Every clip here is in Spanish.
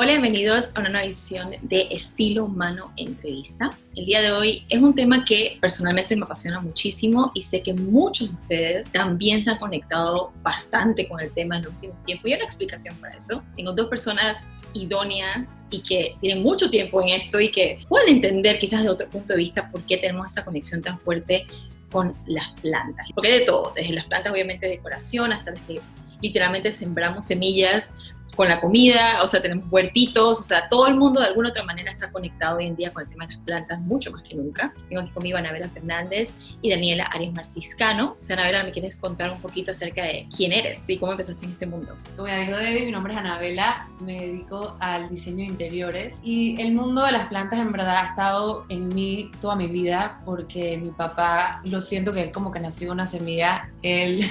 Hola, bienvenidos a una nueva edición de Estilo Humano Entrevista. El día de hoy es un tema que personalmente me apasiona muchísimo y sé que muchos de ustedes también se han conectado bastante con el tema en los últimos tiempos y hay una explicación para eso. Tengo dos personas idóneas y que tienen mucho tiempo en esto y que pueden entender quizás de otro punto de vista por qué tenemos esa conexión tan fuerte con las plantas. Porque hay de todo, desde las plantas obviamente de decoración hasta las que literalmente sembramos semillas con la comida, o sea, tenemos huertitos, o sea, todo el mundo de alguna otra manera está conectado hoy en día con el tema de las plantas, mucho más que nunca. Tengo aquí conmigo a Anabela Fernández y Daniela Arias Marciscano. O sea, Anabela, ¿me quieres contar un poquito acerca de quién eres y cómo empezaste en este mundo? Como ya dijo Debbie, mi nombre es Anabela, me dedico al diseño de interiores y el mundo de las plantas en verdad ha estado en mí toda mi vida porque mi papá, lo siento que él como que nació una semilla, él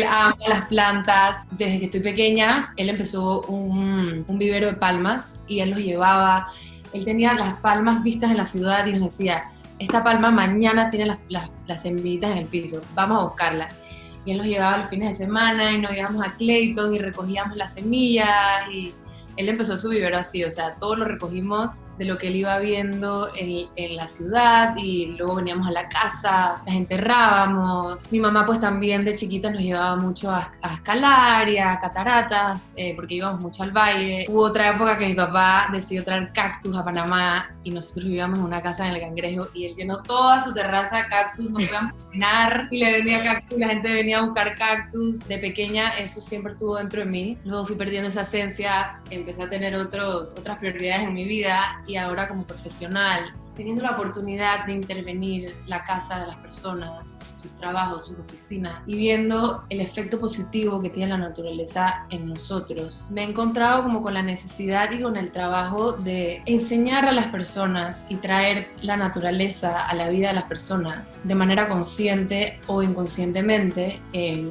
ama las plantas desde que estoy pequeña. Él empezó un vivero de palmas y él los llevaba, él tenía las palmas vistas en la ciudad y nos decía, esta palma mañana tiene las semillitas en el piso, vamos a buscarlas. Y él nos llevaba los fines de semana y nos íbamos a Clayton y recogíamos las semillas y él empezó su vivero así, o sea, todo lo recogimos de lo que él iba viendo en la ciudad y luego veníamos a la casa, las enterrábamos. Mi mamá pues también de chiquita nos llevaba mucho a escalar y a cataratas porque íbamos mucho al valle. Hubo otra época que mi papá decidió traer cactus a Panamá y nosotros vivíamos en una casa en el Cangrejo y él llenó toda su terraza de cactus, nos podíamos caminar y le venía cactus, la gente venía a buscar cactus. De pequeña eso siempre estuvo dentro de mí. Luego fui perdiendo esa esencia, empecé a tener otras prioridades en mi vida y ahora como profesional, teniendo la oportunidad de intervenir la casa de las personas, sus trabajos, sus oficinas y viendo el efecto positivo que tiene la naturaleza en nosotros, me he encontrado como con la necesidad y con el trabajo de enseñar a las personas y traer la naturaleza a la vida de las personas de manera consciente o inconscientemente.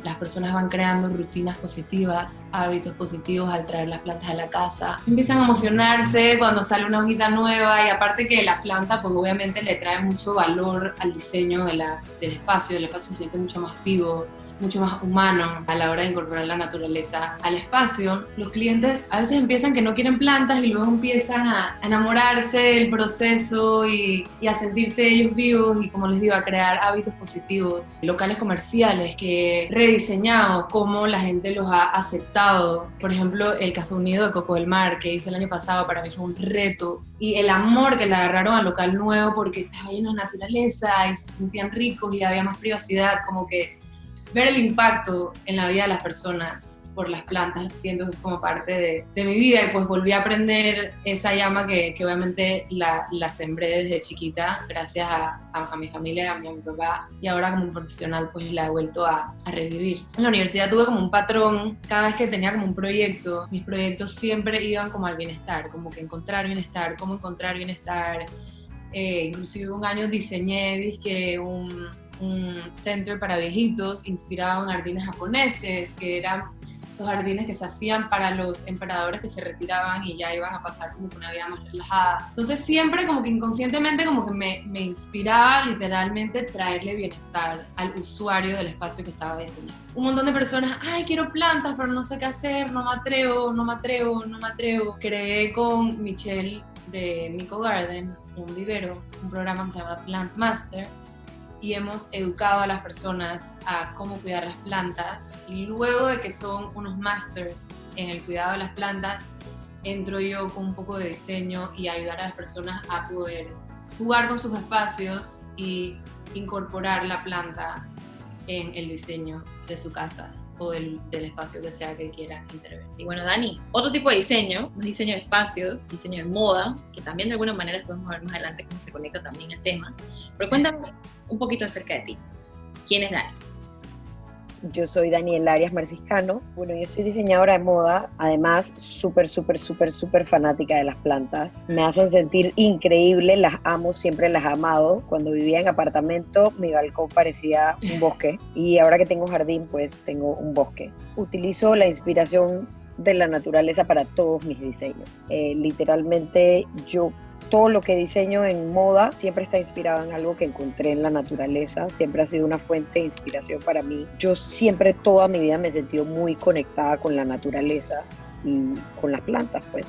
Las personas van creando rutinas positivas, hábitos positivos al traer las plantas a la casa, empiezan a emocionarse cuando sale una hojita nueva y aparte que la planta pues obviamente le trae mucho valor al diseño del espacio. El espacio se siente mucho más vivo, mucho más humano a la hora de incorporar la naturaleza al espacio. Los clientes a veces empiezan que no quieren plantas y luego empiezan a enamorarse del proceso y a sentirse ellos vivos y, como les digo, a crear hábitos positivos. Locales comerciales que he rediseñado, cómo la gente los ha aceptado. Por ejemplo, el Café Unido de Coco del Mar que hice el año pasado, para mí fue un reto, y el amor que le agarraron al local nuevo porque estaba lleno de naturaleza y se sentían ricos y había más privacidad, como que ver el impacto en la vida de las personas por las plantas, siento que es como parte de mi vida y pues volví a aprender esa llama que obviamente la sembré desde chiquita gracias a mi familia, a mi papá, y ahora como un profesional pues la he vuelto a revivir. En la universidad tuve como un patrón, cada vez que tenía como un proyecto, mis proyectos siempre iban como al bienestar, como que encontrar bienestar, cómo encontrar bienestar. Inclusive un año diseñé un center para viejitos inspirado en jardines japoneses, que eran los jardines que se hacían para los emperadores que se retiraban y ya iban a pasar como que una vida más relajada. Entonces siempre como que inconscientemente como que me inspiraba literalmente traerle bienestar al usuario del espacio que estaba diseñando. Un montón de personas, ay, quiero plantas, pero no sé qué hacer, no me atrevo. Creé con Michelle de Mico Garden un vivero, un programa que se llama Plant Master, y hemos educado a las personas a cómo cuidar las plantas, y luego de que son unos masters en el cuidado de las plantas, entro yo con un poco de diseño y ayudar a las personas a poder jugar con sus espacios y incorporar la planta en el diseño de su casa o del espacio que sea que quieran intervenir. Y bueno, Dani, otro tipo de diseño, no es diseño de espacios, diseño de moda, que también de alguna manera podemos ver más adelante cómo se conecta también el tema. Pero cuéntame un poquito acerca de ti. ¿Quién es Dani? Yo soy Daniela Arias Marciscano. Bueno, yo soy diseñadora de moda, además súper fanática de las plantas. Me hacen sentir increíble, las amo, siempre las he amado. Cuando vivía en apartamento, mi balcón parecía un bosque y ahora que tengo jardín, pues tengo un bosque. Utilizo la inspiración de la naturaleza para todos mis diseños. Literalmente yo todo lo que diseño en moda siempre está inspirado en algo que encontré en la naturaleza, siempre ha sido una fuente de inspiración para mí. Yo siempre toda mi vida me he sentido muy conectada con la naturaleza y con las plantas, pues.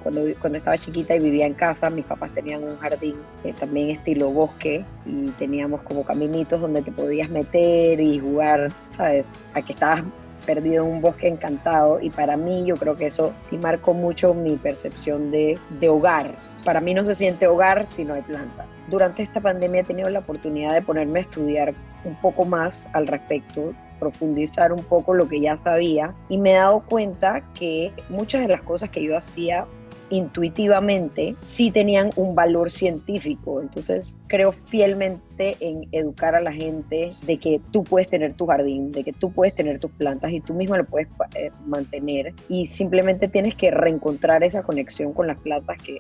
Cuando estaba chiquita y vivía en casa, mis papás tenían un jardín también estilo bosque y teníamos como caminitos donde te podías meter y jugar, ¿sabes? A que estabas perdido en un bosque encantado, y para mí yo creo que eso sí marcó mucho mi percepción de hogar. Para mí no se siente hogar si no hay plantas. Durante esta pandemia he tenido la oportunidad de ponerme a estudiar un poco más al respecto, profundizar un poco lo que ya sabía, y me he dado cuenta que muchas de las cosas que yo hacía intuitivamente sí tenían un valor científico. Entonces creo fielmente en educar a la gente de que tú puedes tener tu jardín, de que tú puedes tener tus plantas y tú mismo lo puedes mantener, y simplemente tienes que reencontrar esa conexión con las plantas que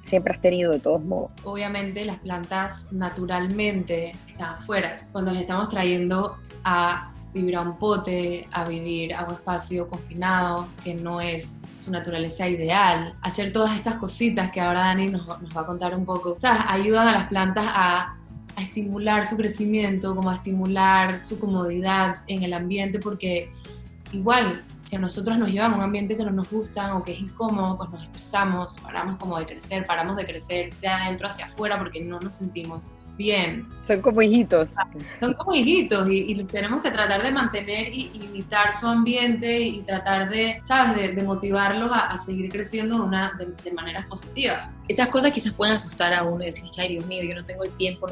siempre has tenido de todos modos. Obviamente las plantas naturalmente están afuera. Cuando nos estamos trayendo a vivir a un pote, a vivir a un espacio confinado, que no es su naturaleza ideal, hacer todas estas cositas que ahora Dani nos va a contar un poco, ¿sabes? Ayudan a las plantas a estimular su crecimiento, como a estimular su comodidad en el ambiente, porque igual, si a nosotros nos llevan a un ambiente que no nos gusta o que es incómodo, pues nos estresamos, paramos de crecer de adentro hacia afuera porque no nos sentimos bien. Son como hijitos. Son como hijitos y los tenemos que tratar de mantener y imitar su ambiente y tratar de, ¿sabes? De motivarlos a seguir creciendo de maneras positivas. Esas cosas quizás pueden asustar a uno y decir que, ay, Dios mío, yo no tengo el tiempo,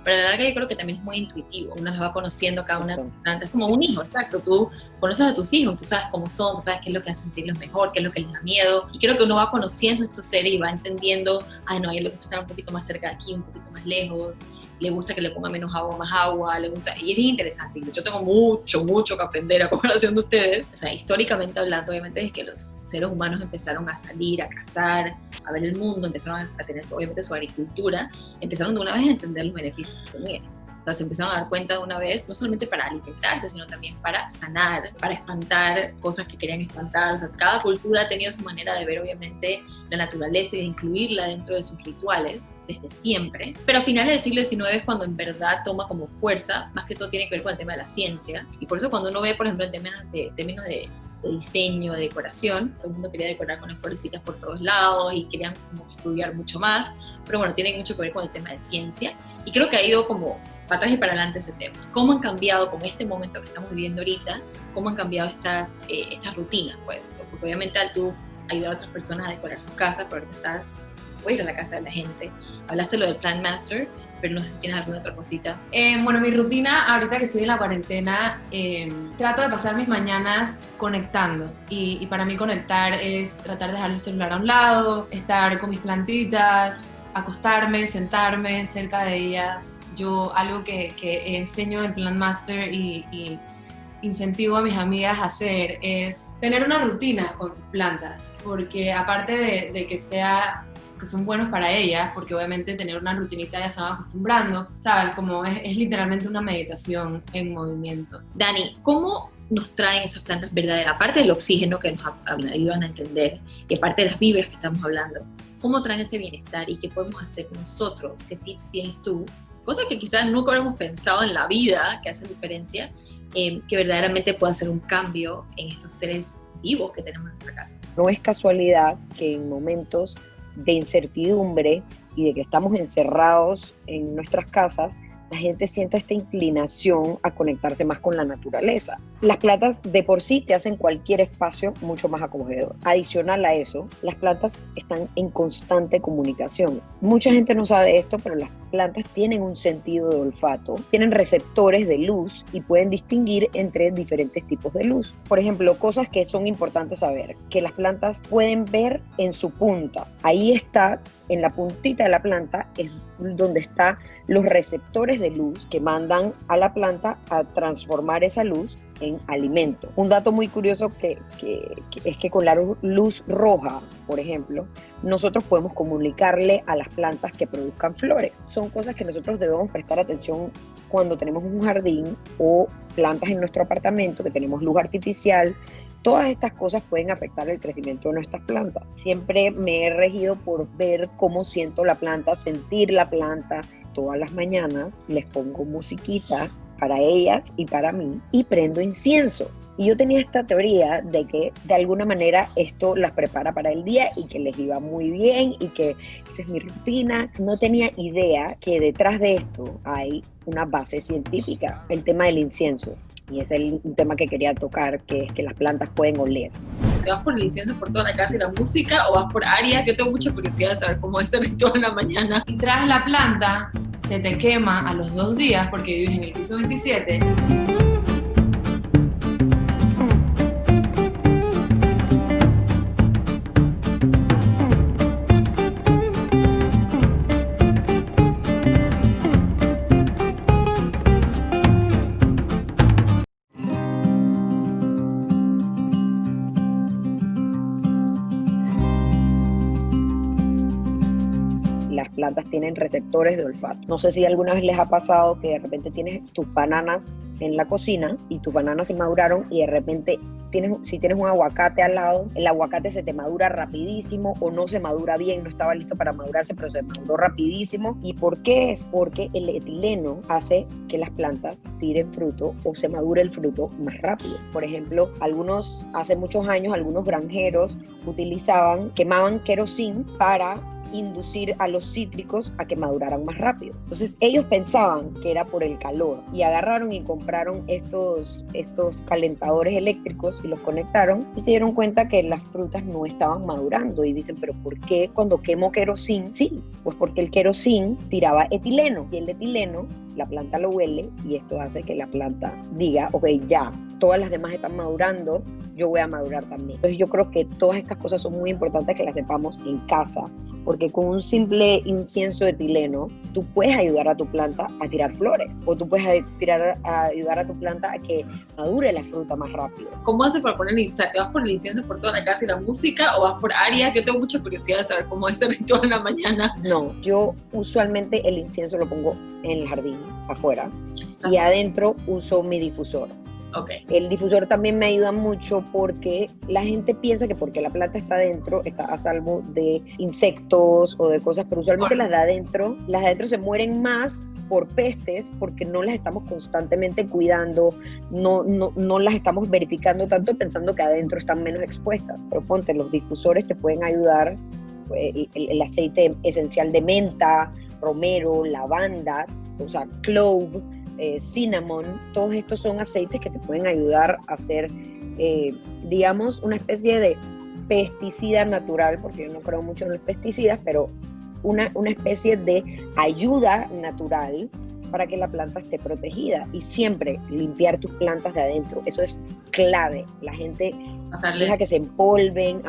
pero a la larga yo creo que también es muy intuitivo. Uno las va conociendo cada una de tus plantas, es como un hijo, exacto. Tú conoces a tus hijos, tú sabes cómo son, tú sabes qué es lo que hace sentirlos mejor, qué es lo que les da miedo. Y creo que uno va conociendo estos seres y va entendiendo, ay, no, a él le gusta estar un poquito más cerca de aquí, un poquito más lejos, le gusta que le ponga menos agua, más agua, le gusta, y es bien interesante. Yo tengo mucho que aprender a comparación de ustedes. O sea, históricamente hablando, obviamente, desde que los seres humanos empezaron a salir, a cazar, a ver el mundo, empezaron a tener obviamente su agricultura, empezaron de una vez a entender los beneficios que tenía. O sea, se empezaron a dar cuenta de una vez, no solamente para alimentarse, sino también para sanar, para espantar cosas que querían espantar. O sea, cada cultura ha tenido su manera de ver, obviamente, la naturaleza y de incluirla dentro de sus rituales, desde siempre. Pero a finales del siglo XIX es cuando en verdad toma como fuerza, más que todo tiene que ver con el tema de la ciencia. Y por eso cuando uno ve, por ejemplo, en términos de diseño, de decoración, todo el mundo quería decorar con las florecitas por todos lados y querían como estudiar mucho más, pero bueno, tiene mucho que ver con el tema de ciencia, y creo que ha ido como para atrás y para adelante ese tema. ¿Cómo han cambiado con este momento que estamos viviendo ahorita? ¿Cómo han cambiado estas rutinas? Pues, porque obviamente al tú ayudar a otras personas a decorar sus casas, pero ahorita voy a ir a la casa de la gente. Hablaste lo del Plant Master, pero no sé si tienes alguna otra cosita. Bueno, mi rutina, ahorita que estoy en la cuarentena, trato de pasar mis mañanas conectando. Y para mí conectar es tratar de dejar el celular a un lado, estar con mis plantitas, acostarme, sentarme cerca de ellas. Yo algo que enseño en Plant Master y incentivo a mis amigas a hacer es tener una rutina con tus plantas, porque aparte de que son buenos para ellas, porque obviamente tener una rutinita ya se van acostumbrando, ¿sabes? Como es literalmente una meditación en movimiento. Dani, ¿cómo nos traen esas plantas verdaderas? Aparte del oxígeno que nos ayudan a entender, y aparte de las vibras que estamos hablando, ¿cómo traen ese bienestar y qué podemos hacer nosotros? ¿Qué tips tienes tú? Cosas que quizás nunca hubiéramos pensado en la vida, que hacen diferencia, que verdaderamente pueda hacer un cambio en estos seres vivos que tenemos en nuestra casa. No es casualidad que en momentos de incertidumbre y de que estamos encerrados en nuestras casas, la gente sienta esta inclinación a conectarse más con la naturaleza. Las plantas de por sí te hacen cualquier espacio mucho más acogedor. Adicional a eso, las plantas están en constante comunicación. Mucha gente no sabe esto, pero las plantas tienen un sentido de olfato, tienen receptores de luz y pueden distinguir entre diferentes tipos de luz. Por ejemplo, cosas que son importantes saber, que las plantas pueden ver en su punta. Ahí está, en la puntita de la planta, es donde están los receptores de luz que mandan a la planta a transformar esa luz en alimento. Un dato muy curioso es que con la luz roja, por ejemplo, nosotros podemos comunicarle a las plantas que produzcan flores. Son cosas que nosotros debemos prestar atención cuando tenemos un jardín o plantas en nuestro apartamento, que tenemos luz artificial. Todas estas cosas pueden afectar el crecimiento de nuestras plantas. Siempre me he regido por ver cómo siento la planta, sentir la planta. Todas las mañanas les pongo musiquita para ellas y para mí y prendo incienso. Y yo tenía esta teoría de que de alguna manera esto las prepara para el día y que les iba muy bien y que esa es mi rutina. No tenía idea que detrás de esto hay una base científica, el tema del incienso. Y es un tema que quería tocar, que es que las plantas pueden oler. ¿Te vas por el incienso por toda la casa y la música o vas por áreas? Yo tengo mucha curiosidad de saber cómo es ese ritual en la mañana. Y traes la planta, se te quema a los 2 días porque vives en el piso 27. Las plantas tienen receptores de olfato. No sé si alguna vez les ha pasado que de repente tienes tus bananas en la cocina y tus bananas se maduraron y de repente si tienes un aguacate al lado, el aguacate se te madura rapidísimo o no se madura bien, no estaba listo para madurarse, pero se maduró rapidísimo. ¿Y por qué es? Porque el etileno hace que las plantas tiren fruto o se madure el fruto más rápido. Por ejemplo, hace muchos años, algunos granjeros quemaban querosín para inducir a los cítricos a que maduraran más rápido. Entonces ellos pensaban que era por el calor y agarraron y compraron estos calentadores eléctricos y los conectaron y se dieron cuenta que las frutas no estaban madurando y dicen, pero ¿por qué cuando quemo querosín? Sí, pues porque el querosín tiraba etileno y el etileno la planta lo huele y esto hace que la planta diga, ok, ya, todas las demás están madurando, yo voy a madurar también. Entonces yo creo que todas estas cosas son muy importantes que las sepamos en casa, porque con un simple incienso de etileno, tú puedes ayudar a tu planta a tirar flores, o tú puedes ayudar a tu planta a que madure la fruta más rápido. ¿Cómo haces para poner el incienso? ¿Te vas por el incienso por toda la casa y la música o vas por áreas? Yo tengo mucha curiosidad de saber cómo es ese ritual en la mañana. No, yo usualmente el incienso lo pongo en el jardín, afuera, ¿Sabes? y adentro uso mi difusor. Okay. El difusor también me ayuda mucho porque la gente piensa que porque la planta está adentro está a salvo de insectos o de cosas, pero usualmente las de adentro se mueren más por pestes porque no las estamos constantemente cuidando, no las estamos verificando tanto pensando que adentro están menos expuestas. Pero ponte, los difusores te pueden ayudar, el aceite esencial de menta, romero, lavanda, o sea, clove, cinnamon, todos estos son aceites que te pueden ayudar a hacer, digamos, una especie de pesticida natural, porque yo no creo mucho en los pesticidas, pero una especie de ayuda natural para que la planta esté protegida. Y siempre limpiar tus plantas de adentro, eso es clave. La gente deja que se empolven,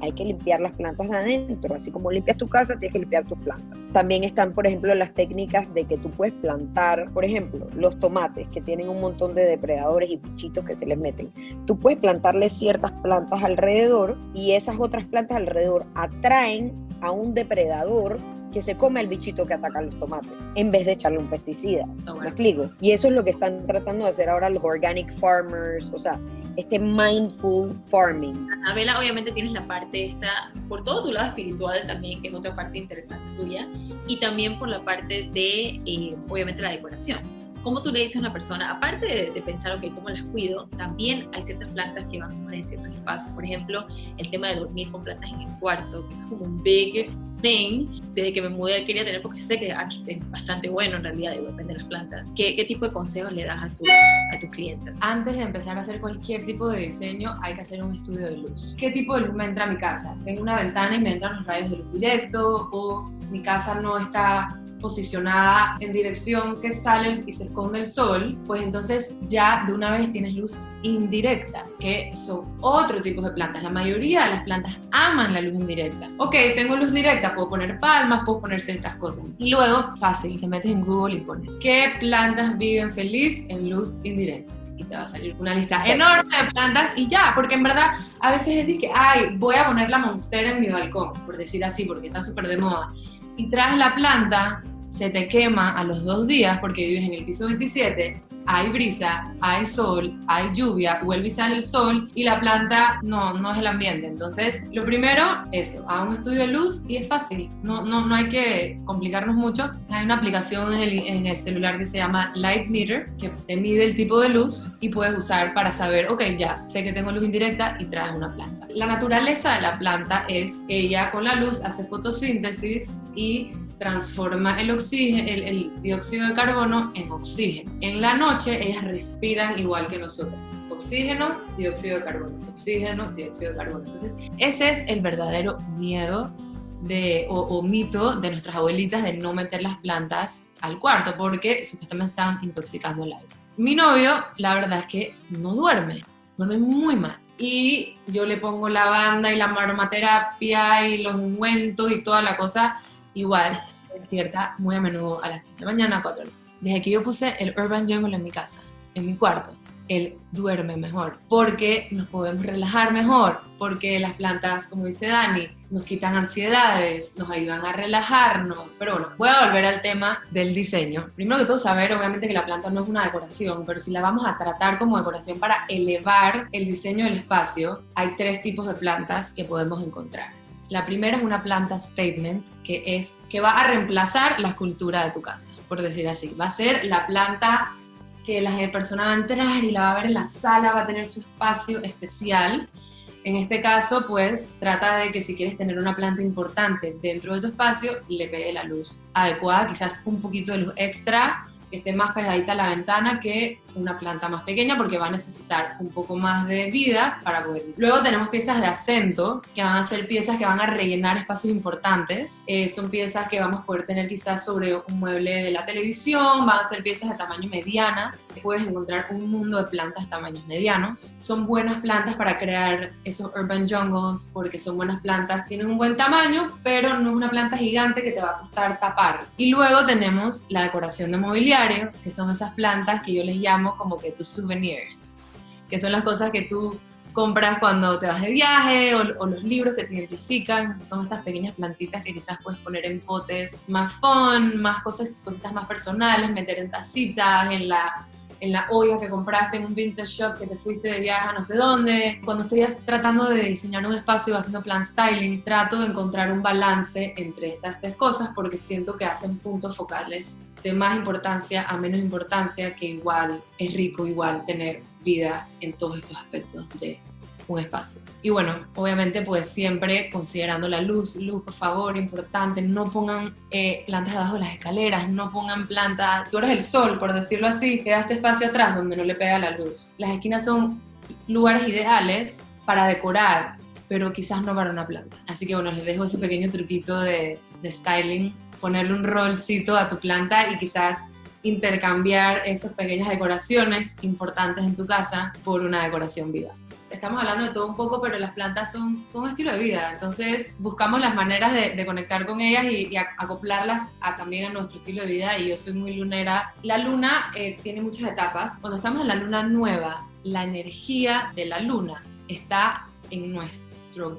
hay que limpiar las plantas de adentro, así como limpias tu casa, tienes que limpiar tus plantas. También están, por ejemplo, las técnicas de que tú puedes plantar, por ejemplo, los tomates, que tienen un montón de depredadores y bichitos que se les meten. Tú puedes plantarle ciertas plantas alrededor y esas otras plantas alrededor atraen a un depredador que se come el bichito que ataca los tomates, en vez de echarle un pesticida. ¿Me explico? Y eso es lo que están tratando de hacer ahora los organic farmers, o sea, este mindful farming. Anabela, obviamente tienes la parte esta, por todo tu lado espiritual también, que es otra parte interesante tuya, y también por la parte de, obviamente, la decoración. ¿Cómo tú le dices a una persona, aparte de pensar, ok, cómo las cuido, también hay ciertas plantas que van a poner en ciertos espacios? Por ejemplo, el tema de dormir con plantas en el cuarto, que es como un big thing. Desde que me mudé quería tener, porque sé que es bastante bueno en realidad, depende de las plantas. ¿Qué tipo de consejos le das a tus clientes? Antes de empezar a hacer cualquier tipo de diseño, hay que hacer un estudio de luz. ¿Qué tipo de luz me entra a mi casa? ¿Tengo una ventana y me entran los rayos de luz directo? ¿O mi casa no está posicionada en dirección que sale y se esconde el sol? Pues entonces ya de una vez tienes luz indirecta, que son otro tipo de plantas. La mayoría de las plantas aman la luz indirecta. Ok, tengo luz directa, puedo poner palmas, puedo poner ciertas cosas. Y luego, fácil, te metes en Google y pones ¿qué plantas viven feliz en luz indirecta? Y te va a salir una lista enorme de plantas y ya, porque en verdad a veces es de que, voy a poner la monstera en mi balcón, por decir así, porque está súper de moda. Y traes la planta se te quema a los 2 días porque vives en el piso 27, hay brisa, hay sol, hay lluvia, vuelve y sale el sol y la planta no es el ambiente. Entonces, lo primero, eso, haga un estudio de luz y es fácil, no hay que complicarnos mucho. Hay una aplicación en el celular que se llama Light Meter, que te mide el tipo de luz y puedes usar para saber, ok, ya sé que tengo luz indirecta y traes una planta. La naturaleza de la planta es, ella con la luz hace fotosíntesis y transforma el oxígeno, el dióxido de carbono en oxígeno. En la noche ellas respiran igual que nosotras. Oxígeno, dióxido de carbono. Oxígeno, dióxido de carbono. Entonces, ese es el verdadero miedo o mito de nuestras abuelitas de no meter las plantas al cuarto porque supuestamente estaban intoxicando el aire. Mi novio, la verdad es que no duerme muy mal. Y yo le pongo lavanda y la aromaterapia y los ungüentos y toda la cosa. Igual se despierta muy a menudo a las 3 de la mañana, 4 de la mañana. Desde que yo puse el Urban Jungle en mi casa, en mi cuarto, él duerme mejor, porque nos podemos relajar mejor, porque las plantas, como dice Dani, nos quitan ansiedades, nos ayudan a relajarnos. Pero bueno, voy a volver al tema del diseño. Primero que todo, saber obviamente que la planta no es una decoración, pero si la vamos a tratar como decoración para elevar el diseño del espacio, hay 3 tipos de plantas que podemos encontrar. La primera es una planta statement, que va a reemplazar la escultura de tu casa, por decir así. Va a ser la planta que la persona va a entrar y la va a ver en la sala, va a tener su espacio especial. En este caso, pues, trata de que si quieres tener una planta importante dentro de tu espacio, le pegue la luz adecuada, quizás un poquito de luz extra, que esté más pegadita a la ventana que una planta más pequeña porque va a necesitar un poco más de vida para poder vivir. Luego tenemos piezas de acento, que van a ser piezas que van a rellenar espacios importantes. Son piezas que vamos a poder tener quizás sobre un mueble de la televisión, van a ser piezas de tamaño medianas. Puedes encontrar un mundo de plantas de tamaños medianos. Son buenas plantas para crear esos urban jungles porque son buenas plantas, tienen un buen tamaño, pero no es una planta gigante que te va a costar tapar. Y luego tenemos la decoración de mobiliario, que son esas plantas que yo les llamo como que tus souvenirs, que son las cosas que tú compras cuando te vas de viaje o los libros que te identifican. Son estas pequeñas plantitas que quizás puedes poner en potes más fun, más cositas más personales, meter en tacitas, en la olla que compraste en un vintage shop que te fuiste de viaje a no sé dónde. Cuando estoy tratando de diseñar un espacio haciendo plan styling, trato de encontrar un balance entre estas 3 cosas porque siento que hacen puntos focales de más importancia a menos importancia, que igual es rico igual tener vida en todos estos aspectos de un espacio. Y bueno, obviamente pues siempre considerando la luz, por favor, importante, no pongan plantas debajo de las escaleras, no pongan plantas, tú eres el sol, por decirlo así, queda este espacio atrás donde no le pega la luz. Las esquinas son lugares ideales para decorar, pero quizás no para una planta. Así que bueno, les dejo ese pequeño truquito de styling, ponerle un rolcito a tu planta y quizás intercambiar esas pequeñas decoraciones importantes en tu casa por una decoración viva. Estamos hablando de todo un poco, pero las plantas son un estilo de vida, entonces buscamos las maneras de conectar con ellas y acoplarlas también a nuestro estilo de vida, y yo soy muy lunera. La luna tiene muchas etapas. Cuando estamos en la luna nueva, la energía de la luna está en nuestro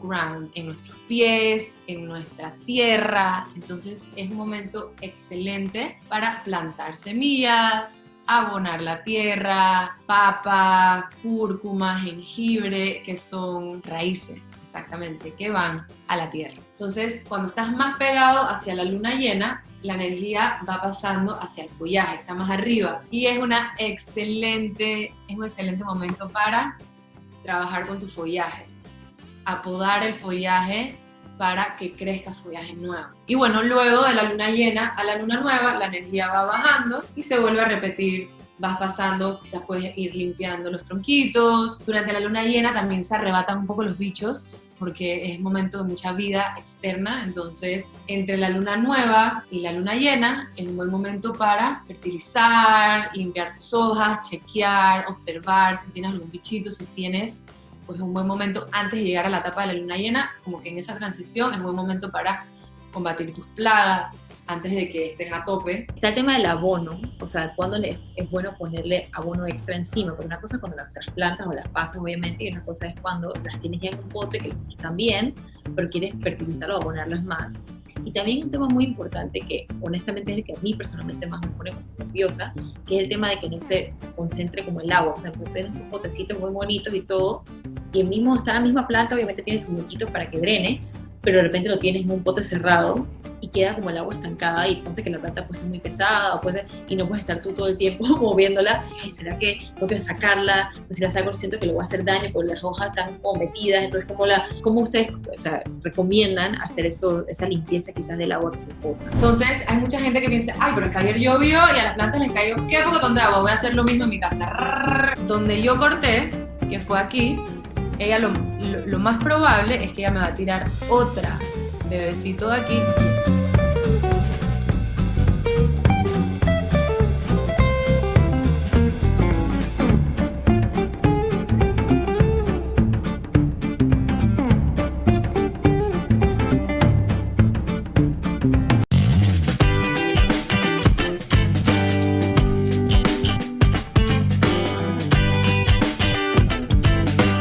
ground, en nuestros pies, en nuestra tierra, entonces es un momento excelente para plantar semillas, abonar la tierra, papa, cúrcuma, jengibre, que son raíces, exactamente, que van a la tierra. Entonces, cuando estás más pegado hacia la luna llena, la energía va pasando hacia el follaje, está más arriba, y es un excelente momento para trabajar con tu follaje, apodar el follaje para que crezca follaje nuevo. Y bueno, luego de la luna llena a la luna nueva, la energía va bajando y se vuelve a repetir. Vas pasando, quizás puedes ir limpiando los tronquitos. Durante la luna llena también se arrebatan un poco los bichos, porque es momento de mucha vida externa. Entonces, entre la luna nueva y la luna llena, es un buen momento para fertilizar, limpiar tus hojas, chequear, observar si tienes algún bichito, si tienes, pues un buen momento antes de llegar a la etapa de la luna llena, como que en esa transición es un buen momento para combatir tus plagas antes de que estén a tope. Está el tema del abono, o sea, cuando es bueno ponerle abono extra encima, porque una cosa es cuando las trasplantas o las pasas, obviamente, y una cosa es cuando las tienes ya en un pote que están bien, pero quieres fertilizar o abonarlas más. Y también un tema muy importante que honestamente es el que a mí personalmente más me pone como nerviosa, que es el tema de que no se concentre como el agua. O sea, ustedes tienen sus potecitos muy bonitos y todo, y el mismo, está en la misma planta, obviamente tiene sus huequitos para que drene, pero de repente lo tienes en un pote cerrado y queda como el agua estancada y ponte que la planta puede ser muy pesada o puede ser, y no puedes estar tú todo el tiempo moviéndola. Ay, ¿será que tengo que sacarla? Pues si la saco siento que le voy a hacer daño porque las hojas están como metidas. Entonces, ¿cómo ustedes, o sea, recomiendan hacer eso, esa limpieza quizás del agua que se posa? Entonces hay mucha gente que piensa, ay, pero es que ayer llovió y a las plantas les cayó qué pocotón de agua, voy a hacer lo mismo en mi casa. Donde yo corté, que fue aquí, ella lo más probable es que ella me va a tirar otra bebecito de aquí.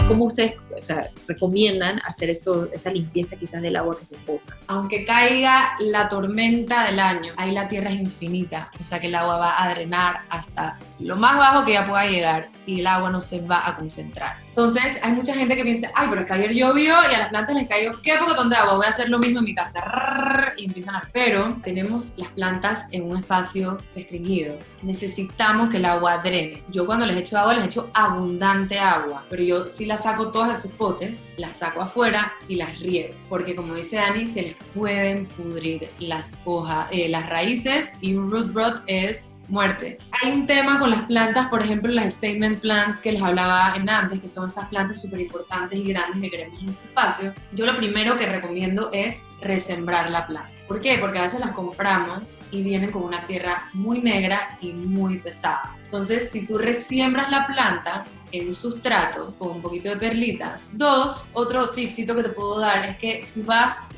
¿Cómo ustedes, o sea, recomiendan hacer eso, esa limpieza quizás del agua que se posa? Aunque caiga la tormenta del año, ahí la tierra es infinita, o sea que el agua va a drenar hasta lo más bajo que ya pueda llegar y el agua no se va a concentrar. Entonces hay mucha gente que piensa, ay, pero es que ayer llovió y a las plantas les cayó qué pocotón de agua, voy a hacer lo mismo en mi casa. Y empiezan a... Pero tenemos las plantas en un espacio restringido. Necesitamos que el agua drene. Yo cuando les echo agua, les echo abundante agua, pero yo sí las saco todas de sus potes, las saco afuera y las riego, porque como dice Dani, se les pueden pudrir las hojas, las raíces, y un root rot es muerte. Hay un tema con las plantas, por ejemplo las statement plants que les hablaba en antes, que son esas plantas súper importantes y grandes que queremos en nuestro espacio. Yo lo primero que recomiendo es resembrar la planta. ¿Por qué? Porque a veces las compramos y vienen con una tierra muy negra y muy pesada. Entonces, si tú resiembras la planta en sustrato con un poquito de perlitas. Otro tipcito que te puedo dar es que si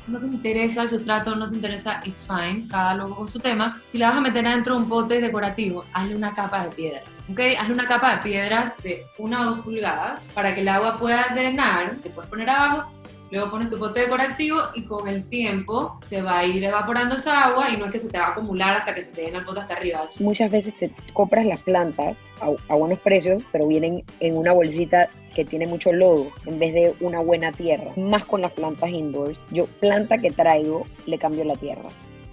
no te interesa el sustrato, no te interesa, it's fine, cada loco con su tema. Si la vas a meter adentro de un pote decorativo, hazle una capa de piedras, ¿ok? Hazle una capa de piedras de 1 o 2 pulgadas para que el agua pueda drenar, te puedes poner abajo. Luego pones tu pote decorativo y con el tiempo se va a ir evaporando esa agua y no es que se te va a acumular hasta que se te llene el pote hasta arriba. Muchas veces te compras las plantas a buenos precios, pero vienen en una bolsita que tiene mucho lodo en vez de una buena tierra. Más con las plantas indoors. Yo, planta que traigo, le cambio la tierra.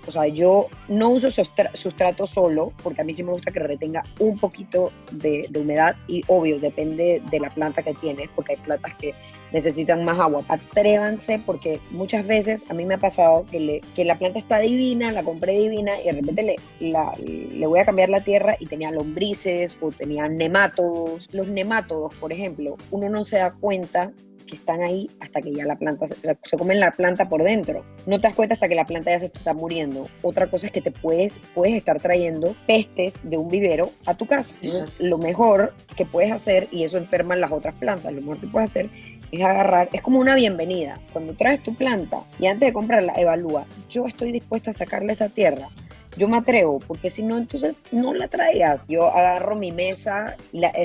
O sea, yo no uso sustrato solo, porque a mí sí me gusta que retenga un poquito de humedad y obvio, depende de la planta que tienes, porque hay plantas que necesitan más agua. Atrévanse, porque muchas veces a mí me ha pasado que la planta está divina, la compré divina y de repente le voy a cambiar la tierra y tenía lombrices o tenía nemátodos. Los nemátodos, por ejemplo, uno no se da cuenta que están ahí hasta que ya la planta se comen la planta por dentro. No te das cuenta hasta que la planta ya se está muriendo. Otra cosa es que te puedes estar trayendo pestes de un vivero a tu casa. Entonces, lo mejor que puedes hacer, y eso enferma las otras plantas, lo mejor que puedes hacer es agarrar, es como una bienvenida. Cuando traes tu planta y antes de comprarla, evalúa, yo estoy dispuesta a sacarle esa tierra. Yo me atrevo, porque si no, entonces no la traigas. Yo agarro mi mesa,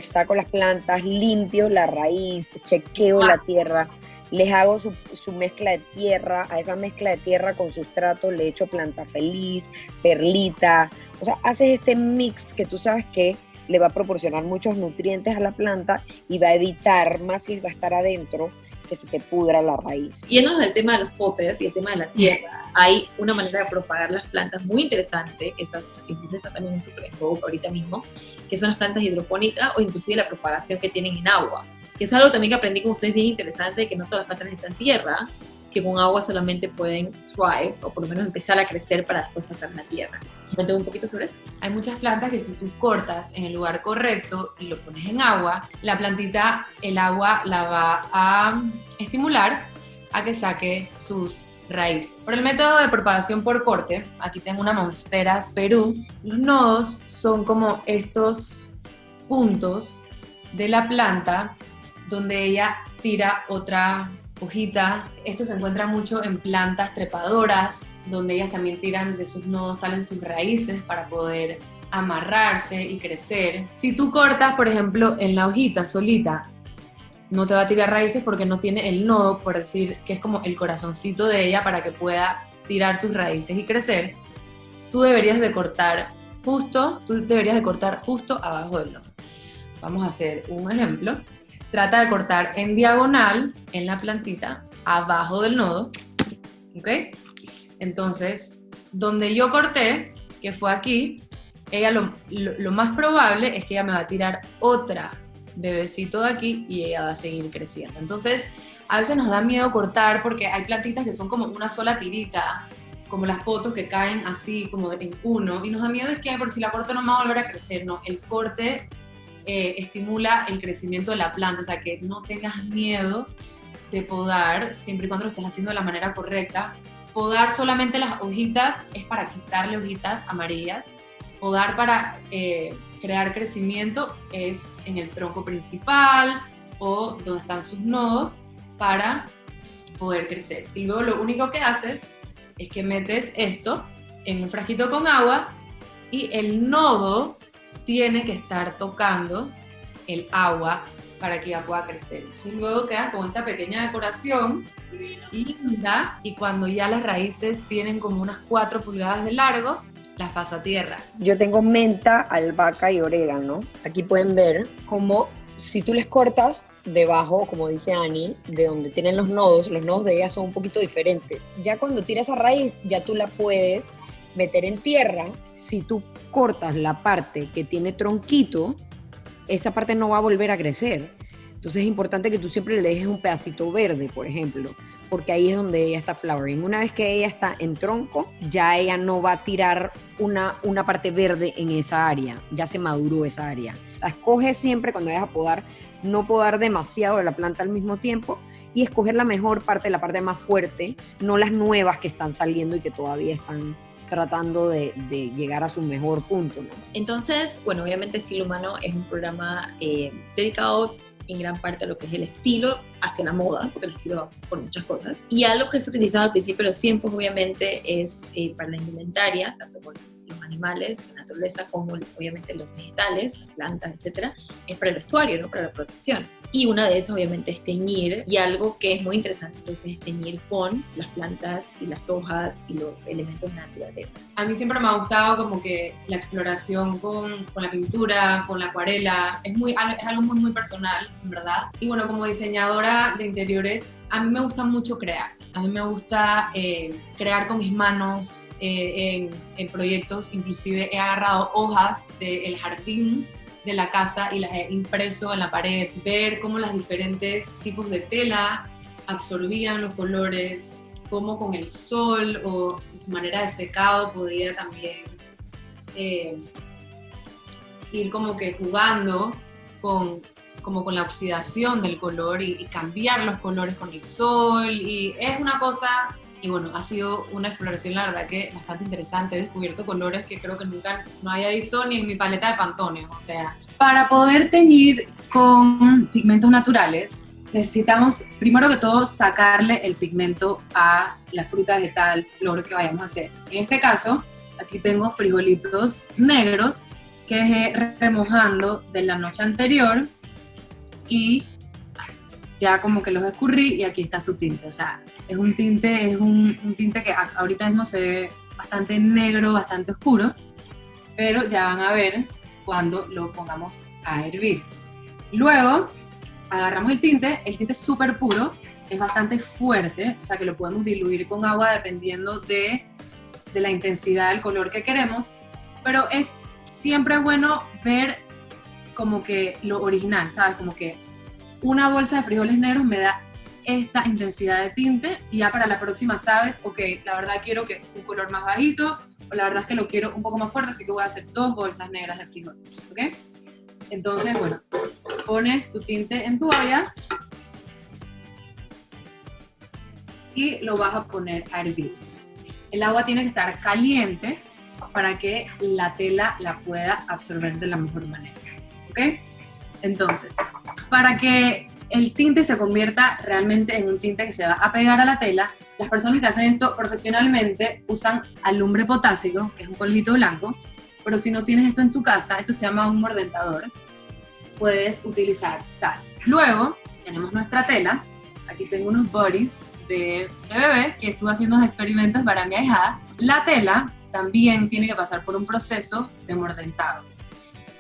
saco las plantas, limpio la raíz, chequeo la tierra, les hago su mezcla de tierra. A esa mezcla de tierra con sustrato le echo planta feliz, perlita. O sea, haces este mix que tú sabes que le va a proporcionar muchos nutrientes a la planta y va a evitar, más si va a estar adentro, que se te pudra la raíz. Yéndonos del tema de los potes y el tema de la tierra, hay una manera de propagar las plantas muy interesante, incluso está también en super en vogue ahorita mismo, que son las plantas hidropónicas o inclusive la propagación que tienen en agua, que es algo también que aprendí con ustedes bien interesante, que no todas las plantas necesitan tierra, que con agua solamente pueden thrive, o por lo menos empezar a crecer para después pasar a la tierra. Cuéntame un poquito sobre eso. Hay muchas plantas que si tú cortas en el lugar correcto y lo pones en agua, la plantita, el agua la va a estimular a que saque sus raíces. Por el método de propagación por corte, aquí tengo una monstera Perú, los nodos son como estos puntos de la planta donde ella tira otra hojita. Esto se encuentra mucho en plantas trepadoras, donde ellas también tiran de sus nodos, salen sus raíces para poder amarrarse y crecer. Si tú cortas, por ejemplo, en la hojita solita, no te va a tirar raíces porque no tiene el nodo, por decir, que es como el corazoncito de ella para que pueda tirar sus raíces y crecer, tú deberías de cortar justo abajo del nodo. Vamos a hacer un ejemplo. Trata de cortar en diagonal en la plantita, abajo del nodo, ¿ok? Entonces, donde yo corté, que fue aquí, ella lo más probable es que ella me va a tirar otra bebecito de aquí y ella va a seguir creciendo. Entonces, a veces nos da miedo cortar porque hay plantitas que son como una sola tirita, como las potos que caen así como en uno, y nos da miedo es que por si la corto no me va a volver a crecer. No, el corte estimula el crecimiento de la planta, o sea que no tengas miedo de podar, siempre y cuando lo estés haciendo de la manera correcta. Podar solamente las hojitas es para quitarle hojitas amarillas. Podar para crear crecimiento es en el tronco principal o donde están sus nodos para poder crecer. Y luego lo único que haces es que metes esto en un frasquito con agua y el nodo tiene que estar tocando el agua para que ya pueda crecer. Entonces luego queda con esta pequeña decoración linda y cuando ya las raíces tienen como unas 4 pulgadas de largo, las pasa a tierra. Yo tengo menta, albahaca y orégano. Aquí pueden ver como si tú les cortas debajo, como dice Ani, de donde tienen los nodos de ellas son un poquito diferentes. Ya cuando tiras esa raíz, ya tú la puedes meter en tierra. Si tú cortas la parte que tiene tronquito, esa parte no va a volver a crecer. Entonces es importante que tú siempre le dejes un pedacito verde, por ejemplo, porque ahí es donde ella está flowering. Una vez que ella está en tronco, ya ella no va a tirar una parte verde en esa área, ya se maduró esa área. O sea, escoge siempre cuando vayas a podar, no podar demasiado de la planta al mismo tiempo y escoger la mejor parte, la parte más fuerte, no las nuevas que están saliendo y que todavía están tratando de llegar a su mejor punto, ¿no? Entonces, bueno, obviamente Estilo Humano es un programa dedicado en gran parte a lo que es el estilo hacia la moda, porque el estilo va por muchas cosas. Y algo que se utilizaba al principio de los tiempos, obviamente, es para la indumentaria, tanto con los animales, la naturaleza, como obviamente los vegetales, las plantas, etcétera, es para el vestuario, ¿no? Para la protección. Y una de esas, obviamente, es teñir, y algo que es muy interesante, entonces, es teñir con las plantas y las hojas y los elementos de la naturaleza. A mí siempre me ha gustado como que la exploración con la pintura, con la acuarela, es algo muy, muy personal, en verdad. Y bueno, como diseñadora de interiores, a mí me gusta mucho crear. A mí me gusta crear con mis manos en proyectos, inclusive he agarrado hojas del jardín de la casa y las he impreso en la pared, ver cómo los diferentes tipos de tela absorbían los colores, cómo con el sol o su manera de secado podía también ir como que jugando con la oxidación del color y cambiar los colores con el sol, y es una cosa, y bueno, ha sido una exploración la verdad que bastante interesante. He descubierto colores que creo que nunca no había visto ni en mi paleta de Pantone. O sea, para poder teñir con pigmentos naturales necesitamos primero que todo sacarle el pigmento a la fruta, vegetal, flor que vayamos a hacer. En este caso, aquí tengo frijolitos negros que dejé remojando de la noche anterior y ya como que los escurrí y aquí está su tinte. O sea, es un tinte que ahorita mismo se ve bastante negro, bastante oscuro, pero ya van a ver cuando lo pongamos a hervir. Luego agarramos el tinte es súper puro, es bastante fuerte, o sea que lo podemos diluir con agua dependiendo de la intensidad del color que queremos, pero es siempre bueno ver como que lo original, ¿sabes? Como que una bolsa de frijoles negros me da esta intensidad de tinte y ya para la próxima sabes, ok, la verdad quiero que un color más bajito o la verdad es que lo quiero un poco más fuerte, así que voy a hacer 2 bolsas negras de frijoles, ¿ok? Entonces, bueno, pones tu tinte en tu olla y lo vas a poner a hervir. El agua tiene que estar caliente para que la tela la pueda absorber de la mejor manera, ¿ok? Entonces, para que el tinte se convierta realmente en un tinte que se va a pegar a la tela, las personas que hacen esto profesionalmente usan alumbre potásico, que es un polvito blanco, pero si no tienes esto en tu casa, esto se llama un mordentador, puedes utilizar sal. Luego tenemos nuestra tela, aquí tengo unos bodies de bebé, que estuve haciendo unos experimentos para mi ahijada, la tela también tiene que pasar por un proceso de mordentado.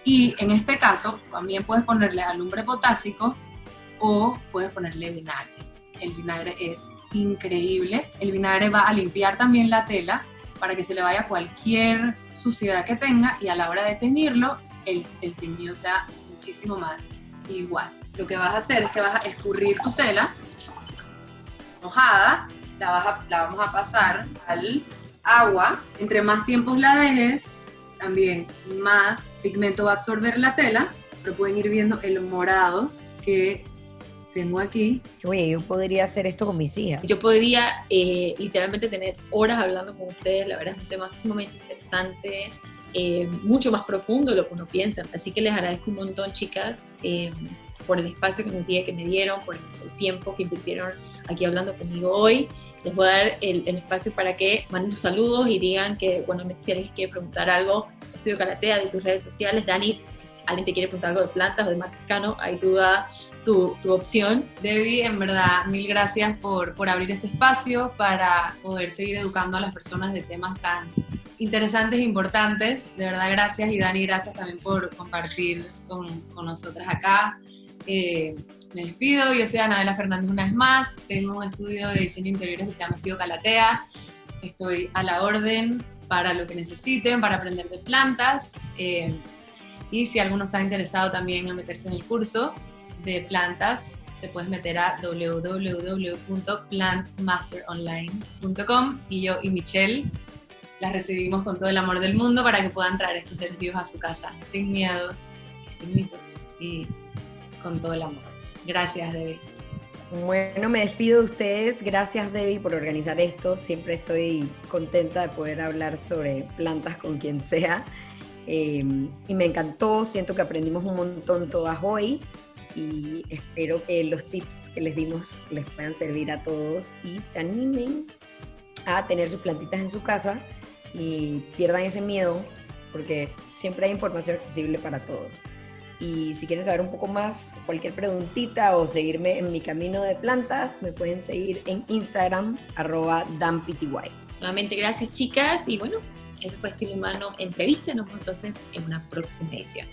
Y en este caso, también puedes ponerle alumbre potásico o puedes ponerle vinagre. El vinagre es increíble. El vinagre va a limpiar también la tela para que se le vaya cualquier suciedad que tenga y a la hora de teñirlo, el teñido sea muchísimo más igual. Lo que vas a hacer es que vas a escurrir tu tela mojada, la vamos a pasar al agua. Entre más tiempo la dejes, también más pigmento va a absorber la tela, pero pueden ir viendo el morado que tengo aquí. Oye, yo podría hacer esto con mis hijas. Yo podría literalmente tener horas hablando con ustedes, la verdad es un tema sumamente interesante, mucho más profundo de lo que uno piensa, así que les agradezco un montón, chicas, por el espacio que me dieron, por el tiempo que invirtieron aquí hablando conmigo hoy. Les voy a dar el espacio para que manden sus saludos y digan que, bueno, si alguien quiere preguntar algo, Estudio Calatea, de tus redes sociales. Dani, si alguien te quiere preguntar algo de plantas o de Marciscano, ahí tú da tu opción. Debbie, en verdad, mil gracias por abrir este espacio para poder seguir educando a las personas de temas tan interesantes e importantes. De verdad, gracias. Y Dani, gracias también por compartir con nosotras acá. Me despido, yo soy Anabela Fernández una vez más, tengo un estudio de diseño de interiores que se llama Estudio Calatea, estoy a la orden para lo que necesiten, para aprender de plantas, y si alguno está interesado también en meterse en el curso de plantas, te puedes meter a www.plantmasteronline.com y yo y Michelle las recibimos con todo el amor del mundo para que puedan traer estos seres vivos a su casa, sin miedos, sin mitos y con todo el amor. Gracias, Debbie. Bueno, me despido de ustedes. Gracias, Debbie, por organizar esto. Siempre estoy contenta de poder hablar sobre plantas con quien sea. Y me encantó. Siento que aprendimos un montón todas hoy. Y espero que los tips que les dimos les puedan servir a todos y se animen a tener sus plantitas en su casa y pierdan ese miedo, porque siempre hay información accesible para todos. Y si quieren saber un poco más, cualquier preguntita o seguirme en mi camino de plantas, me pueden seguir en Instagram, @danpty. Nuevamente, gracias, chicas. Y bueno, eso fue Estilo Humano Entrevista. Nos vemos entonces en una próxima edición.